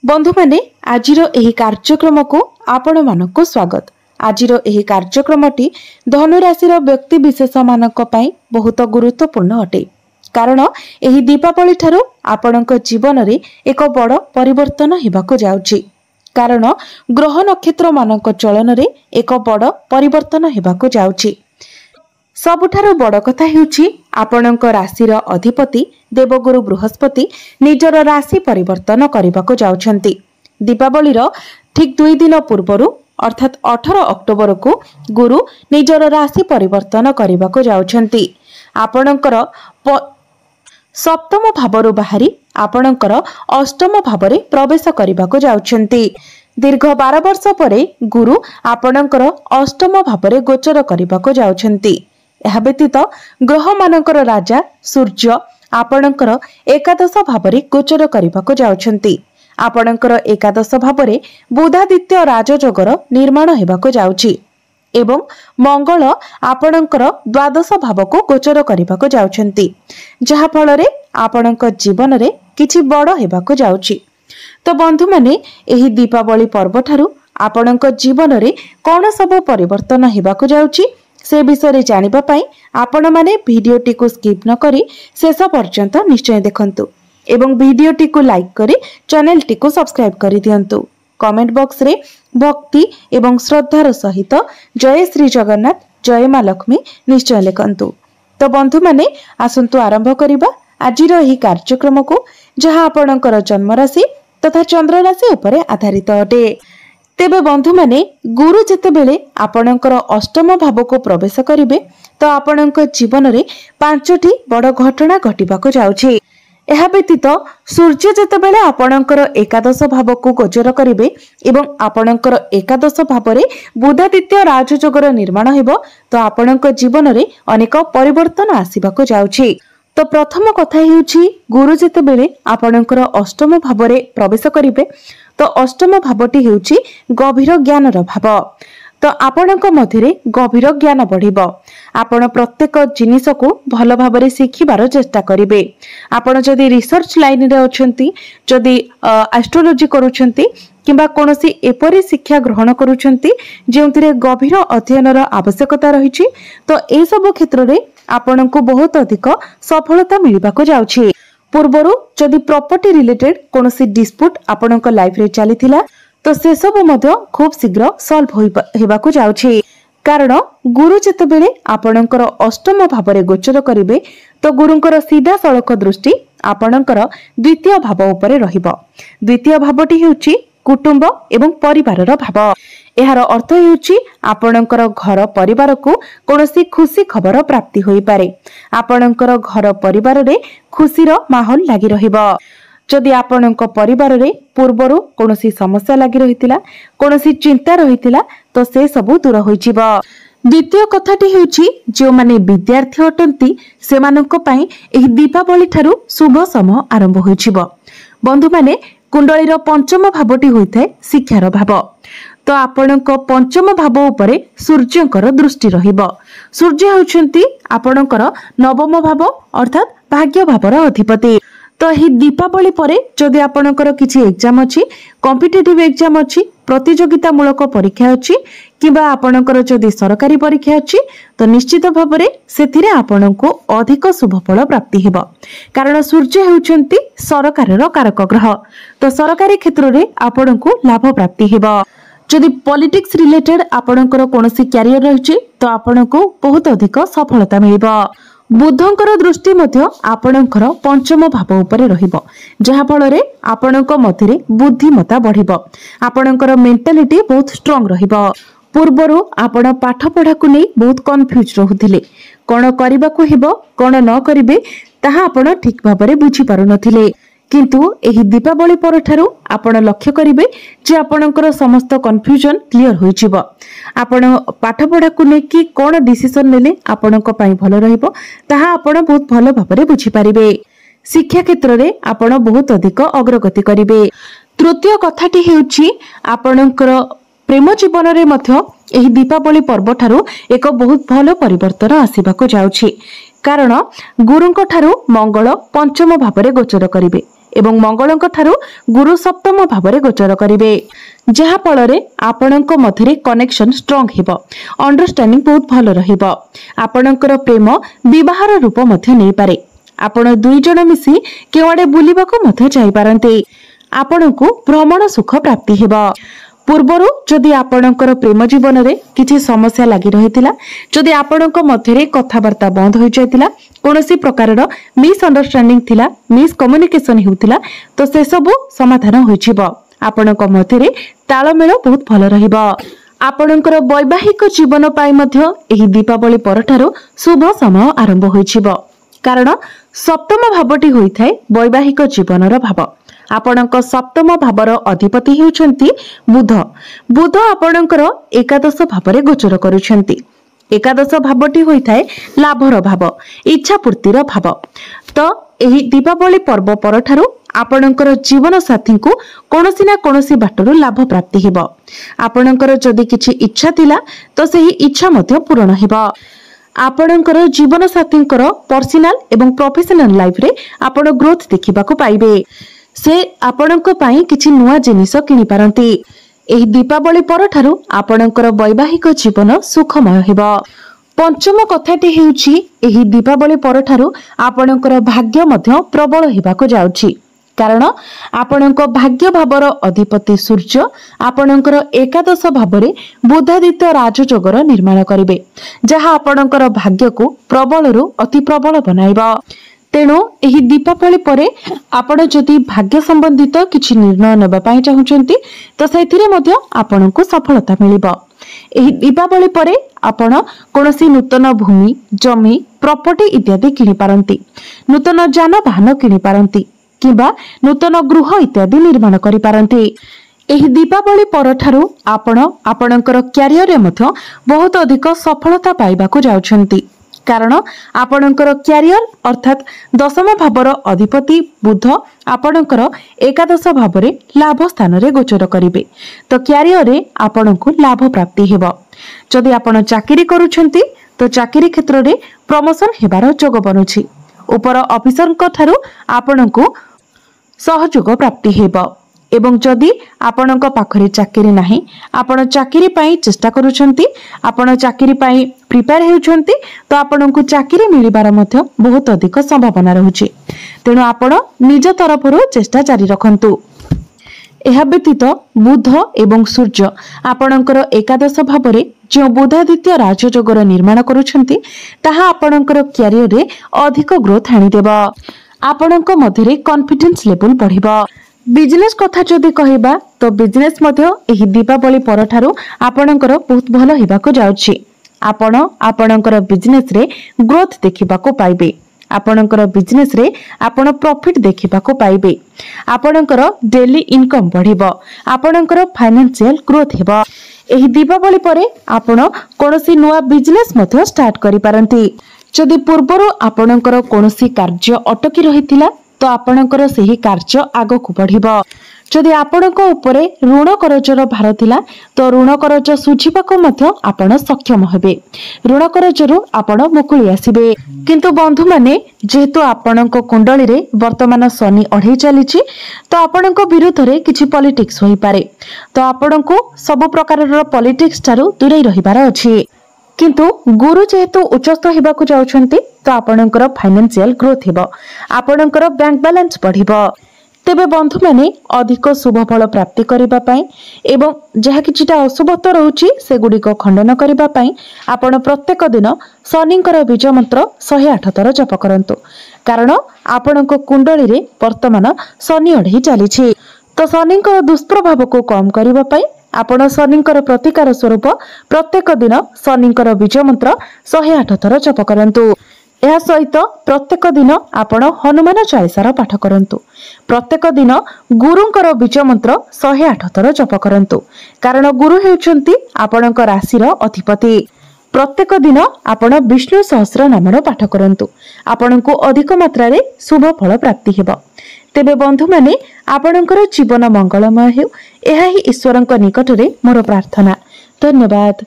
बंधु माने आजिर एही कार्यक्रम को आपण मानको स्वागत। आजिर एही कार्यक्रमटी धनुराशि व्यक्ति विशेष मानक पई बहुत गुरुत्वपूर्ण अटे, कारण एही दीपावली ठारू आपणक जीवन रे एक बड़ परिवर्तन हेबाको जाउची। कारण ग्रह नक्षत्र मानक चलन रे एक बड़ परिवर्तन हेबाको जाउची। सबुठारु बड़ कथा हेउची आपणक राशिर अधिपति देवगुरु बृहस्पति निजर राशि परिवर्तन करबाको जाउछंती। दीपावली ठीक 2 दिन पूर्वरु अर्थात 18 अक्टोबर को गुरु निजर राशि परिवर्तन करबाको जाउछंती। आपणकर सप्तम भावरु बाहरी आपणकर अष्टम भावरे प्रवेश करबाको जाउछंती। दीर्घ 12 वर्ष परे गुरु आपणकर अष्टम भावरे गोचर करबाको जाउछंती। यह व्यतीत ग्रह मानकर राजा सूर्य आपणकर एकादश भावरे गोचर करबाको जाउछंती। आपणकर एकादश भावरे बुधादित्य राजयोगर निर्माण हेबाको जाउची एवं मंगल आपणकर द्वादश भाव को गोचर करबाको जाउछंती, जहा फଳରେ आपणक जीवन रे किछि बड़ हेबाको जाउची। तो बंधु माने एही दीपावली पर्व ठारू आपणक जीवन रे कोन सब परिवर्तन हेबाको जाउची से विषय जानिबा पई आपण माने भिडियोटी को स्किप न करी शेष पर्यंत निश्चय देखंतु एवं भिडियोटी को लाइक करी चैनल टी को सब्सक्राइब करी दियंतु। कमेंट बॉक्स रे भक्ति एवं श्रद्धार सहित जय श्री जगन्नाथ जय मां लक्ष्मी निश्चय लिखंतु। तो बंधु माने आसंतु आरंभ करिबा आजिर एही कार्यक्रम को, जहां आपणकर जन्म राशि तथा चंद्र राशि उपरे आधारित अटे। तेबे बंधु माने गुरु जेतेबेले आपणकर अष्टम भाव को प्रवेश करिवे तो आपणक जीवन रे 5टी बड़ घटना घटिबाको जाउछि। एहा व्यतीत सूर्य जेतेबेले आपणकर एकादश भाव को गोचर करिवे एवं आपणकर एकादश भाव रे बुधादित्य राजयोगर निर्माण हेबो तो आपणक जीवन रे अनेक परिवर्तन आसीबाको जाउछि। तो प्रथम कथा हेउछि गुरु जेतेबेले आपणकर अष्टम भाव रे प्रवेश करिवे तो अष्टम भावटी हेउछि गभीर ज्ञानर भाव। तो आपणक मध्यरे गभीर ज्ञान बढ़िबो। आपण प्रत्येक जिनिस को भल भाबरे शिखिबार चेष्टा करिवे। आपण जदि रिसर्च लाइन रे अछंती, जदि एस्ट्रोलॉजी करूछंती किंबा कोनोसी एपरि शिक्षा ग्रहण करूछंती जेउतिरे गभीर अध्ययनर आवश्यकता रहिछि, तो ए सब क्षेत्र रे आपणको बहुत अधिक सफलता मिलिबाको जाउछि। पूर्वरु जदि प्रॉपर्टी रिलेटेड कोनोसी डिस्प्यूट आपणको लाइफ रे चलीथिला तो से सब मध्य खूब शीघ्र सॉल्व हेबाको जाउछि। कारण गुरु जेतेबेले आपणकर अष्टम भावरे गोचर करिवे तो गुरुंकर सीधा सड़क दृष्टि आपणकर द्वितीय भाव उपरे रहिबो। द्वितीय भावटी हेउछि कुटुंब एवं परिवारर भाव। एहार अर्थ हेउछि आपणकर घर परिवार को कोनोसी खुशी खबर प्राप्ति होई पारे। आपणकर घर परिवार रे खुशीर माहौल लागि रहिबो। जदि आपणक परिवार रे पूर्वरु कोनोसी समस्या लागि रहितिला, कोनोसी चिंता रहितिला तो से सब दूर होई जिवो। द्वितीय कथाटी हेउछि जो माने विद्यार्थी अटंती सेमानक पई एही दीपावली ठारू शुभ समय आरंभ होई जिवो। बंधु माने कुंडलीर पंचम भावटी होइथाय शिक्षार भाव। तो आपणक पंचम भाव उपरे सूर्यंकर दृष्टि रहिबो। सूर्य हेउछंती आपणकर नवम भाव अर्थात भाग्य भावर अधिपति। तो ही दीपावली परे जदि आपणकर किछि एग्जाम अछि, कॉम्पिटिटिव एग्जाम अछि, प्रतियोगिता मूलक परीक्षा अछि किबा आपणकर जदि सरकारी परीक्षा अछि तो निश्चित भाबरे सेथिरे आपणको अधिक शुभ फल प्राप्ति हेबो। कारण सूर्य हेउछंती सरकारर कारक ग्रह। तो सरकारी क्षेत्र रे आपणको लाभ प्राप्ति हेबो। जदि पॉलिटिक्स रिलेटेड आपणकर कोनोसी कैरियर रहिछि तो आपणको बहुत अधिक सफलता मिलिबो। बुधंकर दृष्टि मध्य आपणकर पंचम भाव उपरे रहिबो, जहा फଳରେ आपणक मध्यरे बुद्धिमता बढ़िबो। आपणकर मेंटालिटी बहुत स्ट्रांग रहिबो। पूर्वरु आपण पाठ पढ़ा को नै बहुत कंफ्यूज रहुथिले। कोन करिबाको हेबो कोन न करिवे ताहा आपण ठीक भाबरे बुझी पारु नथिले, किंतु एही दीपावली पर ठारू आपण लक्ष्य करिवे जे आपणकर समस्त कंफ्यूजन क्लियर होई जिवो। आपण पाठ पढ़ा को नै कि कोन डिसिजन नेले आपणक पई भलो रहिबो ताहा आपण बहुत भलो भाबरे बुझी पारिबे। शिक्षा क्षेत्र रे आपण बहुत अधिक अग्रगति करिवे। तृतीय कथाटी हेउछि आपणकर प्रेम जीवन रे मध्य एही दीपावली पर्व ठारू एक बहुत भलो परिवर्तन आसीबाको जाउछि। कारण गुरुंक ठारू मंगल पंचम भावरे गोचर करिवे एवं मंगलଙ୍କ ठारू गुरु सप्तम भाव गोचर करिवे जहा फल आपणक मध्य कनेक्शन स्ट्रांग हेबो अंडरस्टैंडिंग बहुत भल रहिबो आपणकर प्रेम विवाहर रूप मध्य नै पारे आपण दुई जण मिसी केवाडे बुलिबाको मध्य जाई पारंते आपणकु भ्रमण सुख प्राप्ति हेबो पूर्वरु जदि आपणकर प्रेम जीवन रे किछि समस्या लागि रहितिला जदि आपणक मध्य कथावार्ता बंद होई जायतिला कोनोसी प्रकारर मिसअंडरस्टैंडिंग थिला मिस कम्युनिकेशन हेउतिला तो से सब समाधान होई छिबो आपणक मध्य तालमेल बहुत भल रहिबो आपणकर वैवाहिक जीवन पाई मध्य एही दीपावली परठारु शुभ समय आरंभ होई छिबो कारण सप्तम भावटी होई थाए वैवाहिक जीवनर भाव आपणक सप्तम भावर अधिपति हेउछंती बुध बुध आपणकर एकादश भाव गोचर करुछंती एकादश भावटी होई थाए लाभर भाव इच्छा पूर्तिर भाव तो एही दीपावली पर्व परठारु आपणकर जीवन साथी को कोनोसी ना कोनोसी बाटरु लाभ प्राप्ति हेबो आपणकर जदि किछि इच्छा थिला तो सेही इच्छा मध्य पूर्ण हेबो आपणकर जीवन साथींकर पर्सनल एवं प्रोफेशनल लाइफ रे आपण ग्रोथ देखिबाको पाइबे से आपणक पई किछि नुवा जिनिस किनि पारंती एही दीपावली परठारु आपणकर वैवाहिक जीवन सुखमय हेबो पंचम कथाटी हेउछि एही दीपावली परठारु आपणकर भाग्य मध्य प्रबल हेबाको जाउछि कारण आपणक भाग्य भावर अधिपति सूर्य आपणकर एकादश भावरे बुधादित्य राजयोगर निर्माण करिवे जहा आपणकर भाग्य को प्रबलरु अति प्रबल बनाइबा तेणु एही दीपावली परे आपण जदि भाग्य संबंधित किछि निर्णय नेबा पई चाहुचंती तो सेथिरे मध्य आपणको सफलता मिलिबो एही दीपावली परे आपण कोनोसी नूतन भूमि जमी प्रॉपर्टी इत्यादि किनि पारंती नूतन जानवाहन किनि पारंती किबा नूतन गृह इत्यादि निर्माण करि पारंती एही दीपावली परठारु आपण आपणकर करियर रे मध्य बहुत अधिक सफलता पाइबाको जाउछंती कारण आपणकर करियर अर्थात दशम भावर अधिपति बुध आपणकर एकादश भावरे लाभ स्थान रे गोचर करिवे तो करियर रे आपणको लाभ प्राप्ति हेबो जदि आपण चाकरी करूछंती तो चाकरी क्षेत्र रे प्रमोशन हेबार जोग बनुछि ऊपर ऑफिसर को ठारू आपणको सहयोग प्राप्ति हेबो एवं जदि आपणक पाखरे चाकरी नाही आपण चाकरी पाई चेष्टा करूछंती आपण चाकरी पाई प्रिपेयर हेउछंती तो आपणको चाकरी मिलिबार मध्य बहुत अधिक संभावना रहुछि तेणु आपण निज तरफरु चेष्टा जारी रखंतु एहा व्यतीत बुध एवं सूर्य आपणकर एकादश भावरे जो बुधादित्य राजयोगर निर्माण करूछंती ताहा आपणकर करियर रे अधिक ग्रोथ आनी देबा आपणक मध्यरे कॉन्फिडेंस लेवल बढ़िबा बिजनेस कथा जदि कहिबा तो बिजनेस मध्य एही दीपावली परठारु आपणकर बहुत भलो हेबाको जाउछि आपण आपणकर बिजनेस रे ग्रोथ देखिबाको पाइबे आपणकर बिजनेस रे आपण प्रॉफिट देखिबाको पाइबे आपणकर डेली इनकम बढ़िबो आपणकर फाइनेंशियल ग्रोथ हेबो एही दीपावली परे आपण कोनोसी नुवा बिजनेस मध्य स्टार्ट करि पारंती जदि पूर्वरु आपणकर कोनोसी कार्य अटकी रहितिला तो आपणकर सेही कार्य आगकु बढ़िबो जदि आपणक उपरे ऋण करजर भार थिला तो ऋण करज सुझिबाको मध्य आपण सक्षम हेबे ऋण करजरु आपण मुकुली आसीबे किंतु बंधु माने जेहेतु आपणक कुंडली रे वर्तमान शनि अढै चलीछि तो आपणक विरुद्ध रे किछि पॉलिटिक्स होई पारे तो आपणको सब प्रकारर पॉलिटिक्स तारु दूरै रहिबार अछि किंतु गुरु जेहेतु उच्चस्थ हेबाकु जाउछंती तो आपणकर फाइनेंशियल ग्रोथ हेबो आपणकर बैंक बैलेंस बढ़िबो तेबे बंधु माने अधिक शुभ फल प्राप्ति करिबा पई एवं जहा किछिटा अशुभत्व रहउची से गुडी को खंडन करिबा पई आपण प्रत्येक दिन शनिंकर बीज मंत्र 108 थर जप करंतु कारण आपणको कुंडली रे वर्तमान शनि अढै चलीछि तो शनिंकर दुष्प्रभाव को कम करिबा पई आपण शनिंकर प्रतिकार स्वरूप प्रत्येक दिन शनिंकर बीज मंत्र 108 थर जप करंतु यह सहित प्रत्येक दिन आपण हनुमान चालीसार पाठ करंतु प्रत्येक दिन गुरुंकर बीज मंत्र 108 थर जप करंतु कारण गुरु हेउचंती आपणक राशिर अधिपति प्रत्येक दिन आपण विष्णु सहस्र नामर पाठ करंतु आपणको अधिक मात्रा रे शुभ फल प्राप्ति हेबो तेबे बंधु माने आपणकर जीवन मंगलमय हेउ एहा ही ईश्वरंक निकटरे मोर प्रार्थना धन्यवाद।